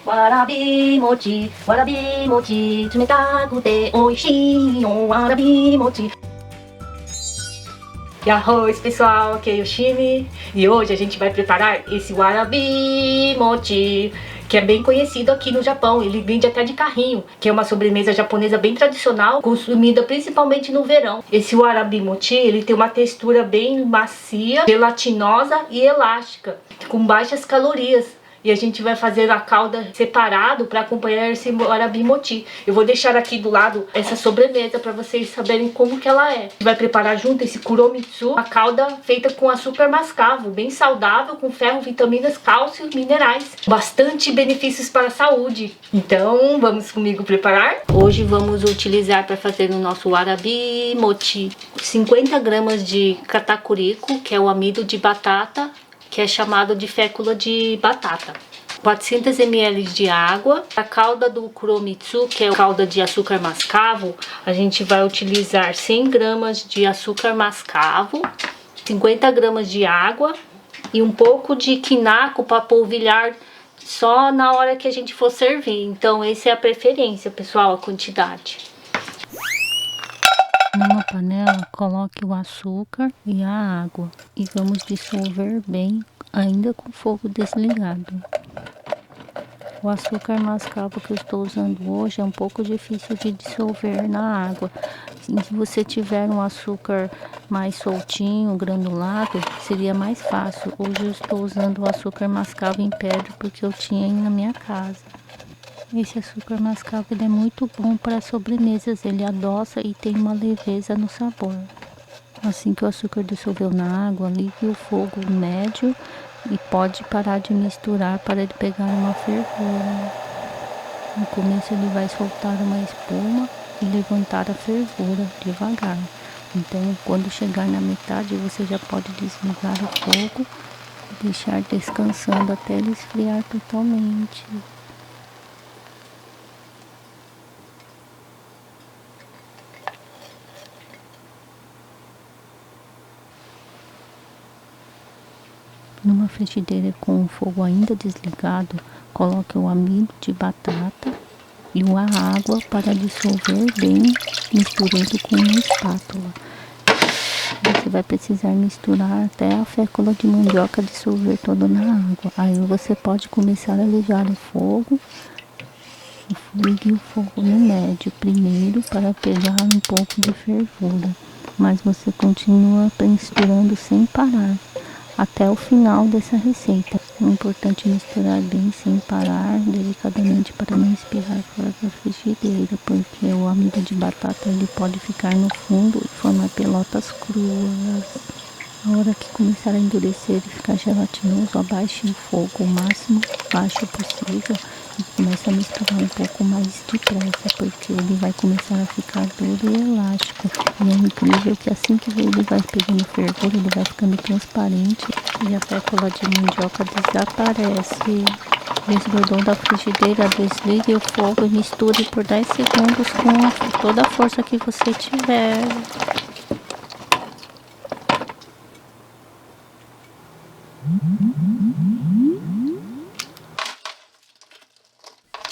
Warabi mochi, tsumetaku te oishii yo, warabi mochi. E arroz, pessoal, aqui é Yoshimi e hoje a gente vai preparar esse warabi mochi, que é bem conhecido aqui no Japão. Ele vende até de carrinho, que é uma sobremesa japonesa bem tradicional, consumida principalmente no verão. Esse warabi mochi, ele tem uma textura bem macia, gelatinosa e elástica, com baixas calorias. E a gente vai fazer a calda separado para acompanhar esse warabi mochi. Eu vou deixar aqui do lado essa sobremesa para vocês saberem como que ela é. A gente vai preparar junto esse kuromitsu, a calda feita com açúcar mascavo, bem saudável, com ferro, vitaminas, cálcio e minerais. Bastante benefícios para a saúde. Então, vamos comigo preparar? Hoje vamos utilizar para fazer o nosso warabi mochi 50 gramas de katakurico, que é o amido de batata, que é chamado de fécula de batata. 400 ml de água. A calda do kuromitsu, que é a calda de açúcar mascavo, a gente vai utilizar 100 gramas de açúcar mascavo, 50 gramas de água e um pouco de kinako para polvilhar só na hora que a gente for servir. Então essa é a preferência, pessoal, a quantidade. Numa panela, coloque o açúcar e a água e vamos dissolver bem, ainda com o fogo desligado. O açúcar mascavo que eu estou usando hoje é um pouco difícil de dissolver na água. Se você tiver um açúcar mais soltinho, granulado, seria mais fácil. Hoje eu estou usando o açúcar mascavo em pedra porque eu tinha na minha casa. Esse açúcar mascavo ele é muito bom para sobremesas, ele adoça e tem uma leveza no sabor. Assim que o açúcar dissolveu na água, ligue o fogo médio e pode parar de misturar para ele pegar uma fervura. No começo ele vai soltar uma espuma e levantar a fervura devagar. Então quando chegar na metade você já pode desligar o fogo e deixar descansando até ele esfriar totalmente. Numa frigideira com o fogo ainda desligado, coloque o amido de batata e a água para dissolver bem, misturando com uma espátula. Você vai precisar misturar até a fécula de mandioca dissolver toda na água. Aí você pode começar a ligar o fogo. Ligue o fogo no médio primeiro para pegar um pouco de fervura, mas você continua misturando sem parar até o final dessa receita. É importante misturar bem sem parar, delicadamente, para não espirrar fora da frigideira, porque o amido de batata ele pode ficar no fundo e formar pelotas cruas. Na hora que começar a endurecer e ficar gelatinoso, abaixe o fogo o máximo baixo possível e comece a misturar um pouco mais depressa, porque ele vai começar a ficar duro e elástico. E é incrível que assim que ele vai pegando fervura, ele vai ficando transparente e a fécula de mandioca desaparece. Desgrudou da frigideira, desligue o fogo e misture por 10 segundos com toda a força que você tiver.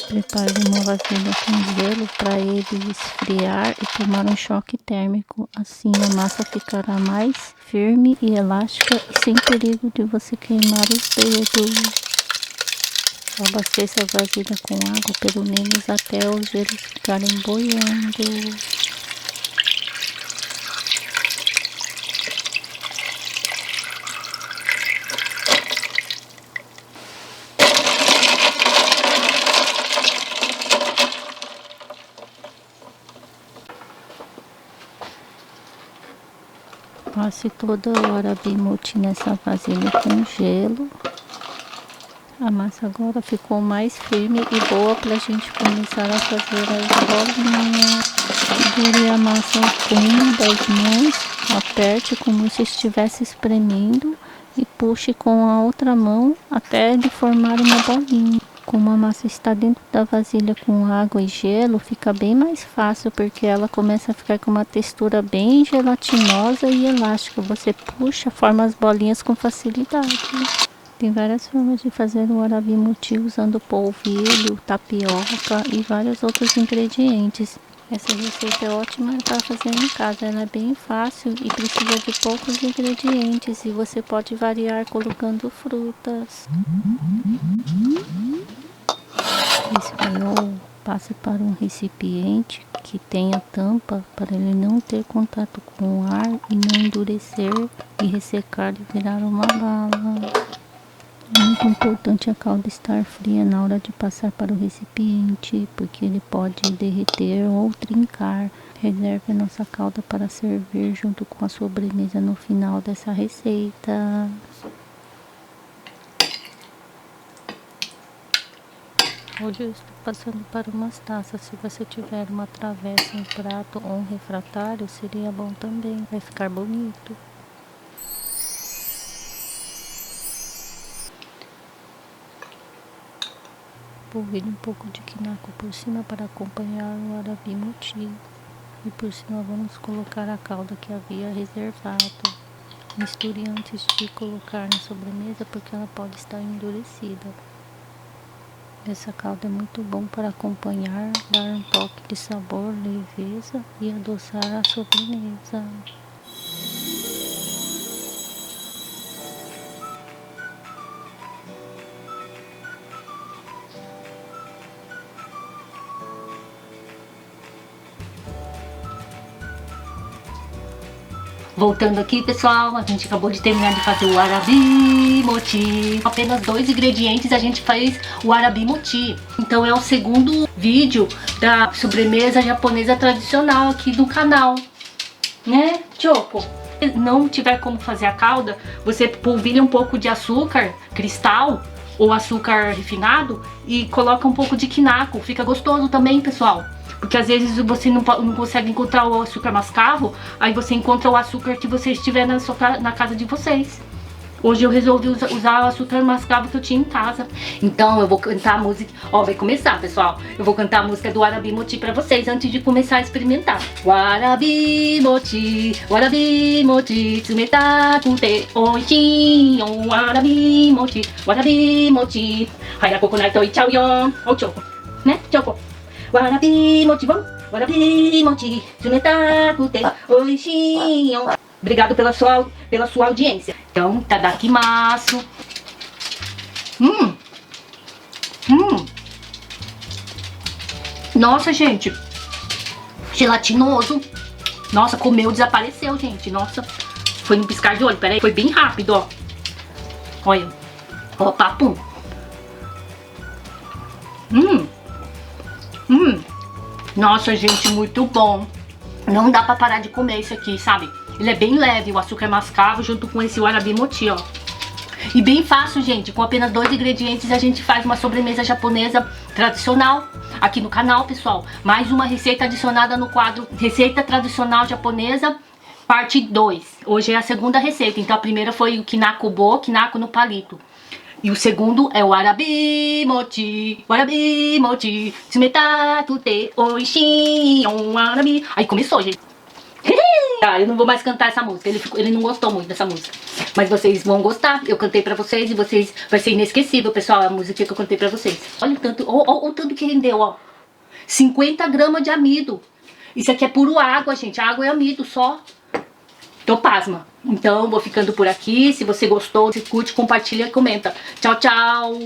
Prepare uma vasilha com gelo para ele esfriar e tomar um choque térmico. Assim a massa ficará mais firme e elástica e sem perigo de você queimar os dedos. Abasteça a vasilha com água pelo menos até os gelos ficarem boiando. Passe toda a warabi mochi nessa vasilha com gelo. A massa agora ficou mais firme e boa para a gente começar a fazer as bolinhas. Segure a massa com uma das mãos, aperte como se estivesse espremendo e puxe com a outra mão até ele formar uma bolinha. Como a massa está dentro da vasilha com água e gelo, fica bem mais fácil, porque ela começa a ficar com uma textura bem gelatinosa e elástica. Você puxa, forma as bolinhas com facilidade. Tem várias formas de fazer o warabi mochi usando polvilho, tapioca e vários outros ingredientes. Essa receita é ótima para fazer em casa, ela é bem fácil e precisa de poucos ingredientes, e você pode variar colocando frutas. Esfriou, passe para um recipiente que tenha tampa para ele não ter contato com o ar e não endurecer e ressecar e virar uma bala. É muito importante a calda estar fria na hora de passar para o recipiente, porque ele pode derreter ou trincar. Reserve a nossa calda para servir junto com a sobremesa no final dessa receita. Hoje eu estou passando para umas taças. Se você tiver uma travessa, um prato ou um refratário, seria bom também. Vai ficar bonito. Polvilhe um pouco de quinaco por cima para acompanhar o warabi mochi. E por cima vamos colocar a calda que havia reservado. Misture antes de colocar na sobremesa, porque ela pode estar endurecida. Essa calda é muito bom para acompanhar, dar um toque de sabor, leveza e adoçar a sobremesa. Voltando aqui, pessoal, a gente acabou de terminar de fazer o warabi mochi. Apenas 2 ingredientes a gente fez o warabi mochi. Então é o segundo vídeo da sobremesa japonesa tradicional aqui do canal, né, Choco? Se não tiver como fazer a calda, você polvilha um pouco de açúcar cristal ou açúcar refinado e coloca um pouco de quinaco. Fica gostoso também, pessoal. Porque às vezes você não consegue encontrar o açúcar mascavo, aí você encontra o açúcar que você estiver na casa de vocês. Hoje eu resolvi usar o açúcar mascavo que eu tinha em casa. Então eu vou cantar a música, ó, vai começar, pessoal. Eu vou cantar a música do warabi mochi pra vocês antes de começar a experimentar. Warabi mochi, tsumetaku te oishii yo. Warabi mochi, hayako nai ichau yo. Ó o Choco, né, Choco? Warabi mochi, vamos? Warabi mochi, tsumetaku te oishii yo. Obrigado pela sua audiência. Então, tadakimasu. Nossa, gente. Gelatinoso. Nossa, comeu, desapareceu, gente. Nossa, foi no piscar de olho. Peraí, foi bem rápido, ó. Olha. Ó, papo. Nossa, gente, muito bom. Não dá pra parar de comer isso aqui, sabe? Ele é bem leve, o açúcar mascavo junto com esse warabi mochi, ó. E bem fácil, gente. Com apenas 2 ingredientes a gente faz uma sobremesa japonesa tradicional aqui no canal, pessoal. Mais uma receita adicionada no quadro Receita Tradicional Japonesa, parte 2. Hoje é a segunda receita. Então a primeira foi o kinakubo, kinako no palito. E o segundo é o warabi mochi, tsumetaku te oishii yo warabi. Aí começou, gente. Ah, eu não vou mais cantar essa música, ele não gostou muito dessa música. Mas vocês vão gostar, eu cantei pra vocês e vocês... Vai ser inesquecível, pessoal, a música que eu cantei pra vocês. Olha o tanto, o tanto que rendeu, ó. 50 gramas de amido. Isso aqui é puro água, gente, água é amido só. Tô pasma. Então, vou ficando por aqui. Se você gostou, se curte, compartilha e comenta. Tchau, tchau!